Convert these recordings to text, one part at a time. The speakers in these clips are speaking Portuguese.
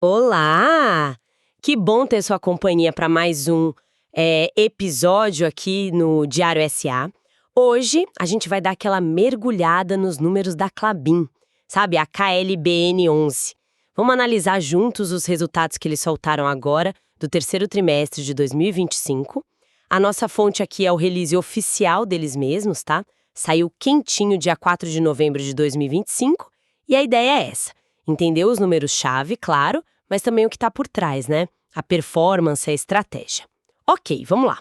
Olá! Que bom ter sua companhia para mais um episódio aqui no Diário SA. Hoje a gente vai dar aquela mergulhada nos números da Klabin, sabe, a KLBN 11. Vamos analisar juntos os resultados que eles soltaram agora do terceiro trimestre de 2025. A nossa fonte aqui é o release oficial deles mesmos, tá? Saiu quentinho dia 4 de novembro de 2025 e a ideia é essa. Entender os números-chave, claro, mas também o que está por trás, né? A performance, a estratégia. Ok, vamos lá.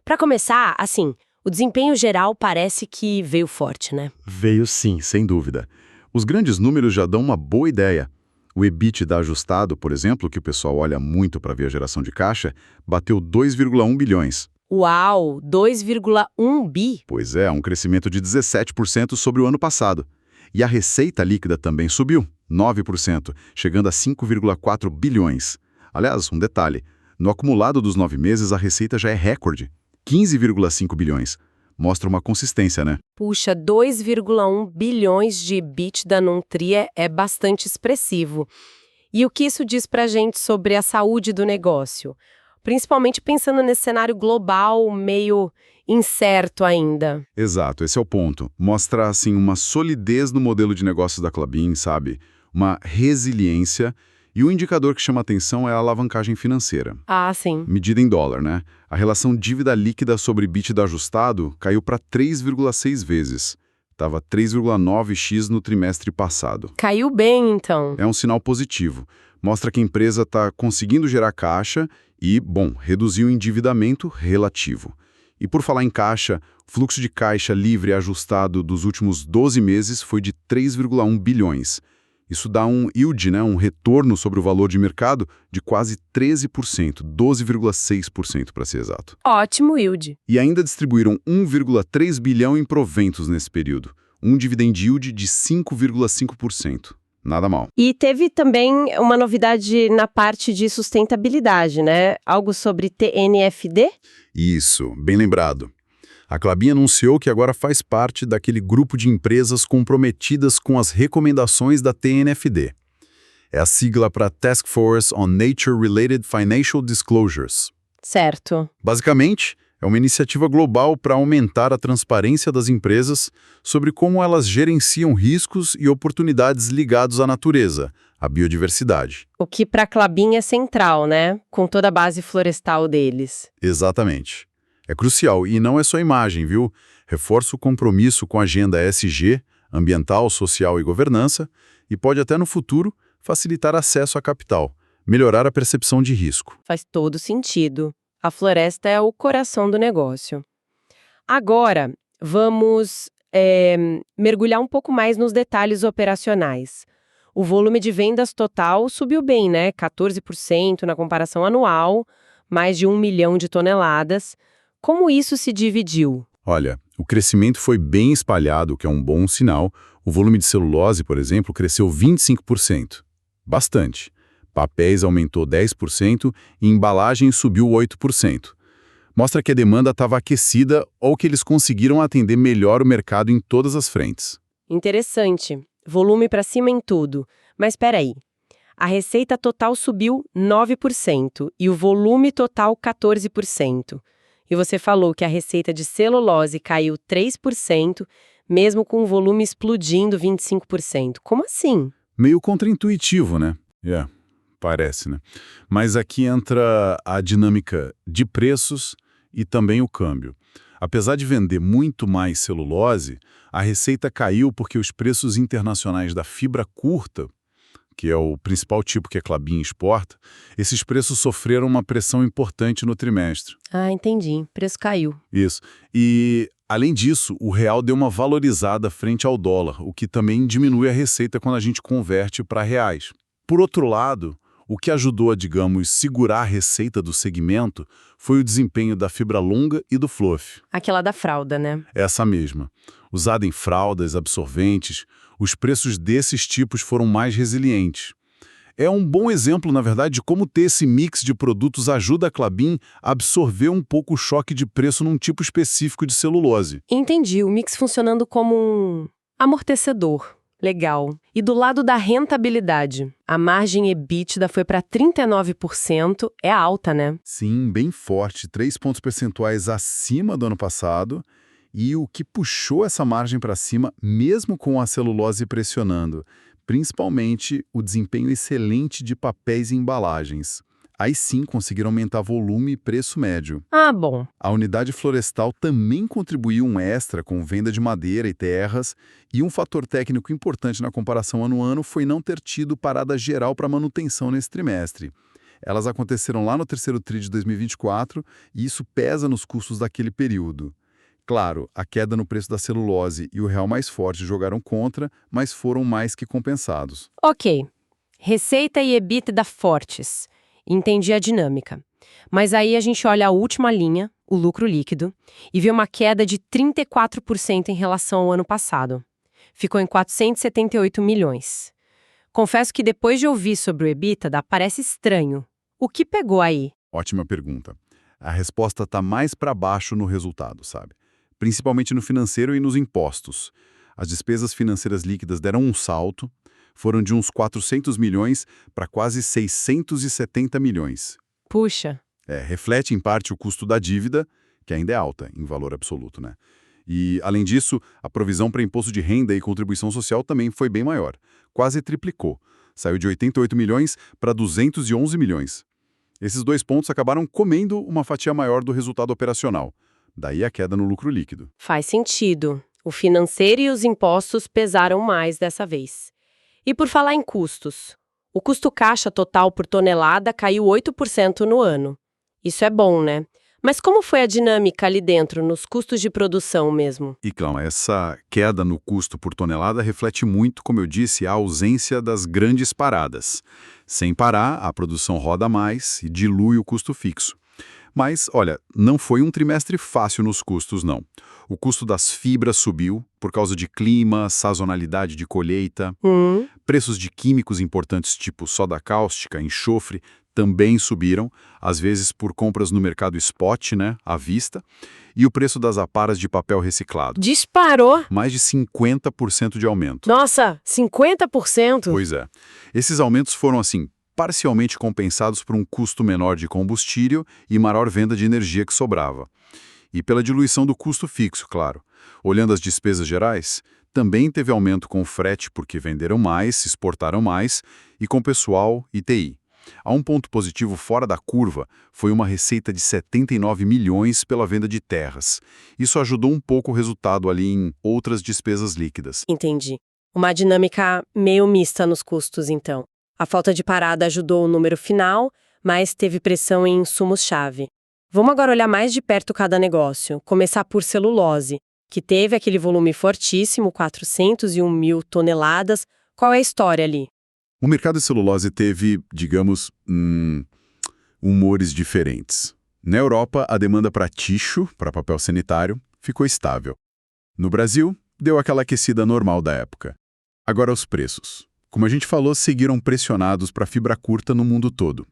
Para começar, assim, o desempenho geral parece que veio forte, né? Veio sim, sem dúvida. Os grandes números já dão uma boa ideia. O EBITDA ajustado, por exemplo, que o pessoal olha muito para ver a geração de caixa, bateu 2,1 bilhões. Uau, 2,1 bi? Pois é, um crescimento de 17% sobre o ano passado. E a receita líquida também subiu, 9%, chegando a 5,4 bilhões. Aliás, um detalhe, no acumulado dos 9 meses a receita já é recorde, 15,5 bilhões. Mostra uma consistência, né? Puxa, 2,1 bilhões de EBITDA num tri é bastante expressivo. E o que isso diz pra gente sobre a saúde do negócio? Principalmente pensando nesse cenário global meio incerto ainda. Exato, esse é o ponto. Mostra, assim, uma solidez no modelo de negócios da Klabin, sabe? Uma resiliência. E o indicador que chama atenção é a alavancagem financeira. Ah, sim. Medida em dólar, né? A relação dívida líquida sobre EBITDA ajustado caiu para 3,6 vezes. Estava 3,9x no trimestre passado. Caiu bem, então. É um sinal positivo. Mostra que a empresa está conseguindo gerar caixa e, bom, reduzir o endividamento relativo. E por falar em caixa, o fluxo de caixa livre ajustado dos últimos 12 meses foi de 3,1 bilhões. Isso dá um yield, né, um retorno sobre o valor de mercado de quase 13%, 12,6% para ser exato. Ótimo yield. E ainda distribuíram 1,3 bilhão em proventos nesse período, um dividend yield de 5,5%. Nada mal. E teve também uma novidade na parte de sustentabilidade, né? Algo sobre TNFD? Isso, bem lembrado. A Klabin anunciou que agora faz parte daquele grupo de empresas comprometidas com as recomendações da TNFD. É a sigla para Task Force on Nature-Related Financial Disclosures. Certo. Basicamente, é uma iniciativa global para aumentar a transparência das empresas sobre como elas gerenciam riscos e oportunidades ligados à natureza, à biodiversidade. O que para a Klabin é central, né? Com toda a base florestal deles. Exatamente. É crucial e não é só imagem, viu? Reforça o compromisso com a agenda ESG, ambiental, social e governança, e pode até no futuro facilitar acesso a capital, melhorar a percepção de risco. Faz todo sentido. A floresta é o coração do negócio. Agora, vamos mergulhar um pouco mais nos detalhes operacionais. O volume de vendas total subiu bem, né? 14% na comparação anual, mais de 1 milhão de toneladas. Como isso se dividiu? Olha, o crescimento foi bem espalhado, o que é um bom sinal. O volume de celulose, por exemplo, cresceu 25%. Bastante. Papéis aumentou 10% e embalagem subiu 8%. Mostra que a demanda estava aquecida ou que eles conseguiram atender melhor o mercado em todas as frentes. Interessante. Volume para cima em tudo. Mas espera aí. A receita total subiu 9% e o volume total 14%. E você falou que a receita de celulose caiu 3%, mesmo com o volume explodindo 25%. Como assim? Meio contraintuitivo, né? Parece, né? Mas aqui entra a dinâmica de preços e também o câmbio. Apesar de vender muito mais celulose, a receita caiu porque os preços internacionais da fibra curta, que é o principal tipo que a Klabin exporta, esses preços sofreram uma pressão importante no trimestre. Ah, entendi. O preço caiu. Isso. E, além disso, o real deu uma valorizada frente ao dólar, o que também diminui a receita quando a gente converte para reais. Por outro lado, o que ajudou a, digamos, segurar a receita do segmento foi o desempenho da fibra longa e do fluff. Aquela da fralda, né? Essa mesma. Usada em fraldas, absorventes, os preços desses tipos foram mais resilientes. É um bom exemplo, na verdade, de como ter esse mix de produtos ajuda a Klabin a absorver um pouco o choque de preço num tipo específico de celulose. Entendi. O mix funcionando como um amortecedor. Legal. E do lado da rentabilidade, a margem EBITDA foi para 39%, é alta, né? Sim, bem forte, 3 pontos percentuais acima do ano passado, e o que puxou essa margem para cima, mesmo com a celulose pressionando, principalmente o desempenho excelente de papéis e embalagens. Aí sim conseguiram aumentar volume e preço médio. Ah, bom. A unidade florestal também contribuiu um extra com venda de madeira e terras, e um fator técnico importante na comparação ano a ano foi não ter tido parada geral para manutenção nesse trimestre. Elas aconteceram lá no terceiro tri de 2024 e isso pesa nos custos daquele período. Claro, a queda no preço da celulose e o real mais forte jogaram contra, mas foram mais que compensados. Ok. Receita e EBITDA fortes. Entendi a dinâmica. Mas aí a gente olha a última linha, o lucro líquido, e vê uma queda de 34% em relação ao ano passado. Ficou em 478 milhões. Confesso que depois de ouvir sobre o EBITDA, parece estranho. O que pegou aí? Ótima pergunta. A resposta está mais para baixo no resultado, sabe? Principalmente no financeiro e nos impostos. As despesas financeiras líquidas deram um salto, foram de uns 400 milhões para quase 670 milhões. Puxa, Reflete em parte o custo da dívida, que ainda é alta em valor absoluto, né? E, além disso, a provisão para imposto de renda e contribuição social também foi bem maior. Quase triplicou. Saiu de 88 milhões para 211 milhões. Esses dois pontos acabaram comendo uma fatia maior do resultado operacional. Daí a queda no lucro líquido. faz sentido. O financeiro e os impostos pesaram mais dessa vez. E por falar em custos, o custo caixa total por tonelada caiu 8% no ano. Isso é bom, né? Mas como foi a dinâmica ali dentro, nos custos de produção mesmo? E, claro, essa queda no custo por tonelada reflete muito, como eu disse, a ausência das grandes paradas. Sem parar, a produção roda mais e dilui o custo fixo. Mas, olha, não foi um trimestre fácil nos custos, não. O custo das fibras subiu por causa de clima, sazonalidade de colheita. Preços de químicos importantes tipo soda cáustica, enxofre, também subiram, às vezes por compras no mercado spot, né, à vista. E o preço das aparas de papel reciclado. Disparou! Mais de 50% de aumento. Nossa, 50%? Pois é. Esses aumentos foram, assim, parcialmente compensados por um custo menor de combustível e maior venda de energia que sobrava. E pela diluição do custo fixo, claro. Olhando as despesas gerais, também teve aumento com frete porque venderam mais, exportaram mais, e com pessoal e TI. Há um ponto positivo fora da curva, foi uma receita de 79 milhões pela venda de terras. Isso ajudou um pouco o resultado ali em outras despesas líquidas. Entendi. Uma dinâmica meio mista nos custos, então. A falta de parada ajudou o número final, mas teve pressão em insumos-chave. Vamos agora olhar mais de perto cada negócio. Começar por celulose, que teve aquele volume fortíssimo, 401 mil toneladas. Qual é a história ali? O mercado de celulose teve, digamos, humores diferentes. Na Europa, a demanda para tixo, para papel sanitário, ficou estável. No Brasil, deu aquela aquecida normal da época. Agora os preços. Como a gente falou, seguiram pressionados para fibra curta no mundo todo.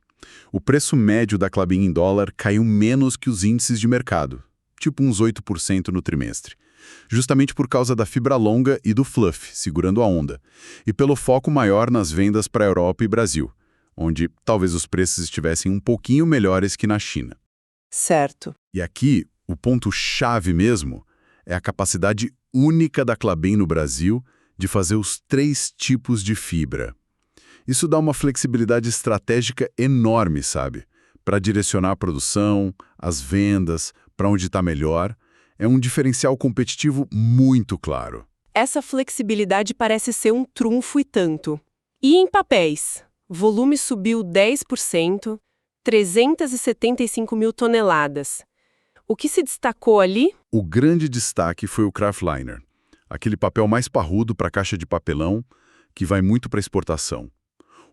O preço médio da Klabin em dólar caiu menos que os índices de mercado, tipo uns 8% no trimestre. Justamente por causa da fibra longa e do fluff, segurando a onda, e pelo foco maior nas vendas para a Europa e Brasil, onde talvez os preços estivessem um pouquinho melhores que na China. Certo. E aqui, o ponto-chave mesmo é a capacidade única da Klabin no Brasil de fazer os 3 tipos de fibra. Isso dá uma flexibilidade estratégica enorme, sabe? Para direcionar a produção, as vendas, para onde está melhor. É um diferencial competitivo muito claro. Essa flexibilidade parece ser um trunfo e tanto. E em papéis? Volume subiu 10%, 375 mil toneladas. O que se destacou ali? O grande destaque foi o Kraftliner, aquele papel mais parrudo para caixa de papelão, que vai muito para exportação.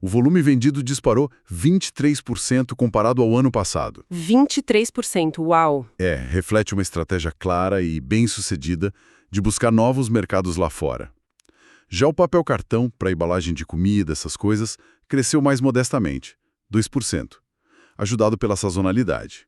O volume vendido disparou 23% comparado ao ano passado. 23%, uau! Reflete uma estratégia clara e bem-sucedida de buscar novos mercados lá fora. Já o papel cartão, para embalagem de comida, essas coisas, cresceu mais modestamente, 2%, ajudado pela sazonalidade.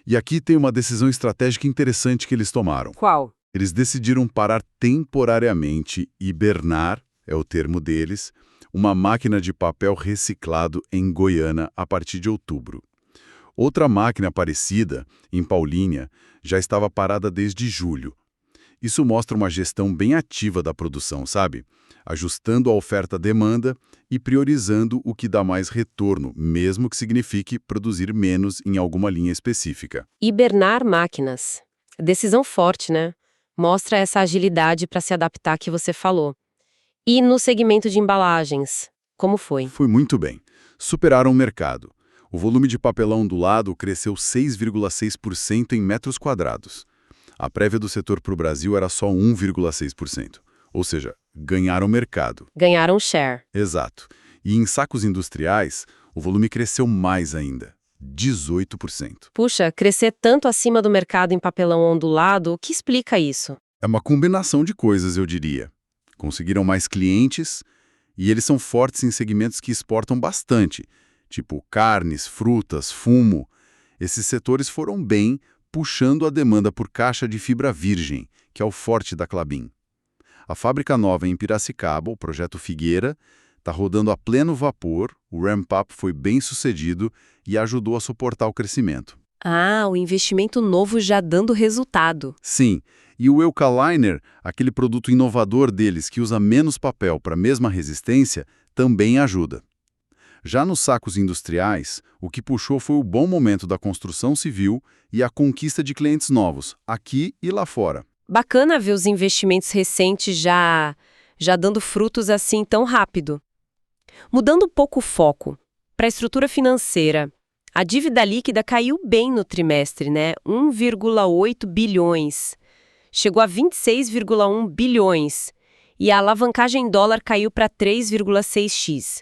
E aqui tem uma decisão estratégica interessante que eles tomaram. Qual? Eles decidiram parar temporariamente, hibernar, é o termo deles, uma máquina de papel reciclado em Goiânia a partir de outubro. Outra máquina parecida, em Paulínia, já estava parada desde julho. Isso mostra uma gestão bem ativa da produção, sabe? Ajustando a oferta-demanda e priorizando o que dá mais retorno, mesmo que signifique produzir menos em alguma linha específica. Hibernar máquinas. Decisão forte, né? Mostra essa agilidade para se adaptar que você falou. E no segmento de embalagens, como foi? Foi muito bem. Superaram o mercado. O volume de papelão ondulado cresceu 6,6% em metros quadrados. A prévia do setor para o Brasil era só 1,6%. Ou seja, ganharam mercado. Ganharam share. Exato. E em sacos industriais, o volume cresceu mais ainda, 18%. Puxa, crescer tanto acima do mercado em papelão ondulado, o que explica isso? É uma combinação de coisas, eu diria. Conseguiram mais clientes e eles são fortes em segmentos que exportam bastante, tipo carnes, frutas, fumo. Esses setores foram bem, puxando a demanda por caixa de fibra virgem, que é o forte da Klabin. A fábrica nova em Piracicaba, o projeto Figueira, está rodando a pleno vapor, o ramp-up foi bem sucedido e ajudou a suportar o crescimento. Ah, o investimento novo já dando resultado. Sim, e o Eucaliner, aquele produto inovador deles que usa menos papel para a mesma resistência, também ajuda. Já nos sacos industriais, o que puxou foi o bom momento da construção civil e a conquista de clientes novos, aqui e lá fora. Bacana ver os investimentos recentes já dando frutos assim tão rápido. Mudando um pouco o foco, para a estrutura financeira, a dívida líquida caiu bem no trimestre, né? 1,8 bilhões. Chegou a 26,1 bilhões. E a alavancagem em dólar caiu para 3,6x.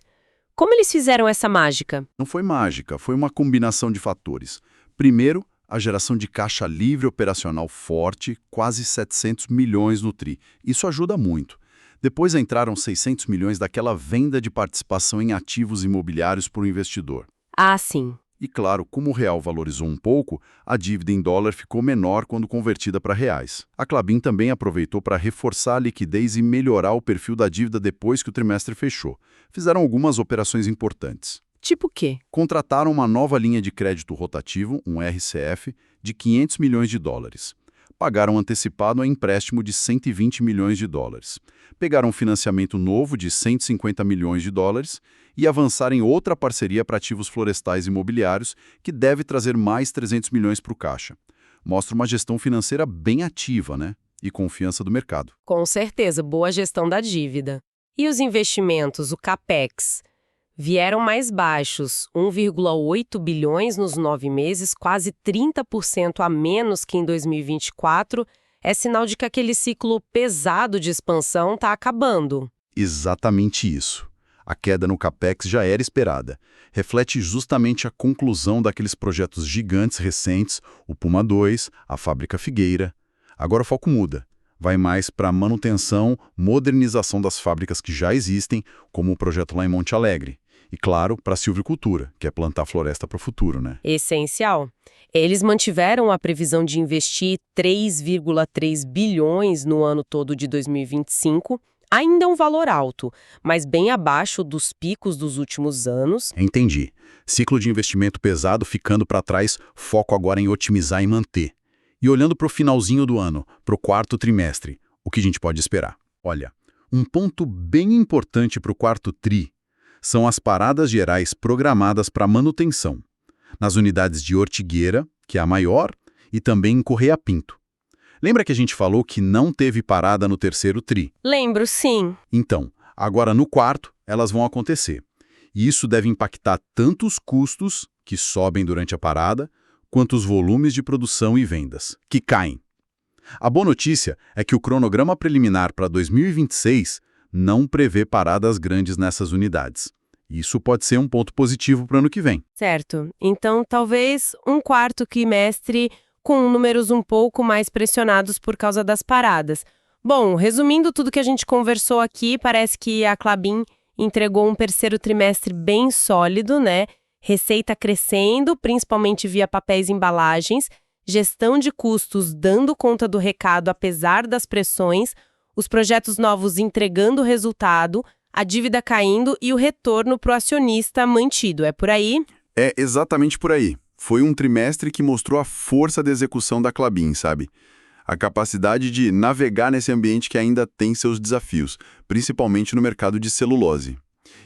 Como eles fizeram essa mágica? Não foi mágica, foi uma combinação de fatores. Primeiro, a geração de caixa livre operacional forte, quase 700 milhões no TRI. Isso ajuda muito. Depois entraram 600 milhões daquela venda de participação em ativos imobiliários por um investidor. Ah, sim. E claro, como o real valorizou um pouco, a dívida em dólar ficou menor quando convertida para reais. A Klabin também aproveitou para reforçar a liquidez e melhorar o perfil da dívida depois que o trimestre fechou. Fizeram algumas operações importantes. Tipo o quê? Contrataram uma nova linha de crédito rotativo, um RCF, de 500 milhões de dólares. Pagaram antecipado a empréstimo de 120 milhões de dólares. Pegaram um financiamento novo de 150 milhões de dólares e avançaram em outra parceria para ativos florestais imobiliários que deve trazer mais 300 milhões para o caixa. Mostra uma gestão financeira bem ativa, né? E confiança do mercado. Com certeza, boa gestão da dívida. E os investimentos, o CAPEX? Vieram mais baixos, 1,8 bilhões nos 9 meses, quase 30% a menos que em 2024. É sinal de que aquele ciclo pesado de expansão está acabando. Exatamente isso. A queda no CAPEX já era esperada. Reflete justamente a conclusão daqueles projetos gigantes recentes, o Puma II, a Fábrica Figueira. Agora o foco muda. Vai mais para a manutenção, modernização das fábricas que já existem, como o projeto lá em Monte Alegre. E, claro, para a silvicultura, que é plantar floresta para o futuro, né? Essencial. Eles mantiveram a previsão de investir 3,3 bilhões no ano todo de 2025, ainda um valor alto, mas bem abaixo dos picos dos últimos anos. Entendi. Ciclo de investimento pesado ficando para trás, foco agora em otimizar e manter. E olhando para o finalzinho do ano, para o quarto trimestre, o que a gente pode esperar? Olha, um ponto bem importante para o quarto TRI são as paradas gerais programadas para manutenção, nas unidades de Ortigueira, que é a maior, e também em Correia Pinto. Lembra que a gente falou que não teve parada no terceiro TRI? Lembro, sim. Então, agora no quarto, elas vão acontecer. E isso deve impactar tanto os custos, que sobem durante a parada, quanto os volumes de produção e vendas, que caem. A boa notícia é que o cronograma preliminar para 2026 não prevê paradas grandes nessas unidades. Isso pode ser um ponto positivo para o ano que vem. Certo. Então, talvez um quarto trimestre com números um pouco mais pressionados por causa das paradas. Bom, resumindo tudo que a gente conversou aqui, parece que a Klabin entregou um terceiro trimestre bem sólido, né? Receita crescendo, principalmente via papéis e embalagens, gestão de custos dando conta do recado apesar das pressões, Os projetos novos entregando resultado, a dívida caindo e o retorno para o acionista mantido. É por aí? É exatamente por aí. Foi um trimestre que mostrou a força da execução da Klabin, sabe? A capacidade de navegar nesse ambiente que ainda tem seus desafios, principalmente no mercado de celulose.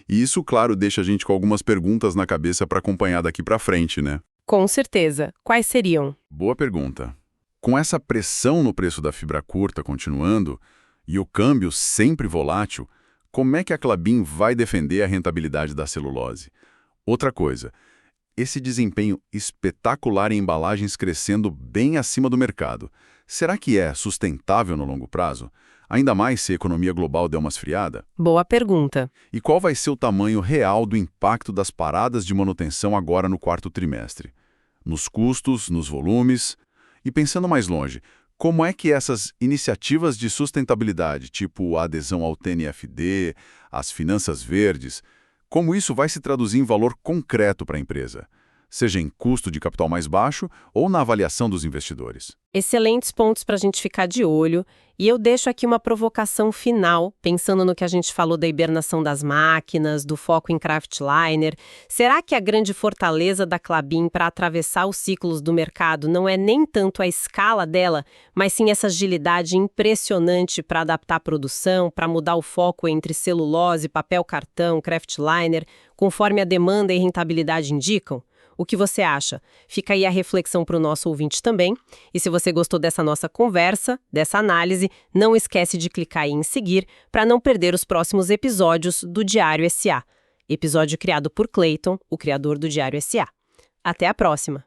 E isso, claro, deixa a gente com algumas perguntas na cabeça para acompanhar daqui para frente, né? Com certeza. Quais seriam? Boa pergunta. Com essa pressão no preço da fibra curta continuando e o câmbio sempre volátil, como é que a Klabin vai defender a rentabilidade da celulose? Outra coisa, esse desempenho espetacular em embalagens crescendo bem acima do mercado, será que é sustentável no longo prazo? Ainda mais se a economia global der uma esfriada? Boa pergunta. E qual vai ser o tamanho real do impacto das paradas de manutenção agora no quarto trimestre? Nos custos, nos volumes? E pensando mais longe, como é que essas iniciativas de sustentabilidade, tipo a adesão ao TNFD, as finanças verdes, como isso vai se traduzir em valor concreto para a empresa? Seja em custo de capital mais baixo ou na avaliação dos investidores. Excelentes pontos para a gente ficar de olho. E eu deixo aqui uma provocação final, pensando no que a gente falou da hibernação das máquinas, do foco em kraftliner. Será que a grande fortaleza da Klabin para atravessar os ciclos do mercado não é nem tanto a escala dela, mas sim essa agilidade impressionante para adaptar a produção, para mudar o foco entre celulose, papel cartão, kraftliner, conforme a demanda e rentabilidade indicam? O que você acha? Fica aí a reflexão para o nosso ouvinte também. E se você gostou dessa nossa conversa, dessa análise, não esquece de clicar aí em seguir para não perder os próximos episódios do Diário S.A. Episódio criado por Clayton, o criador do Diário S.A. Até a próxima!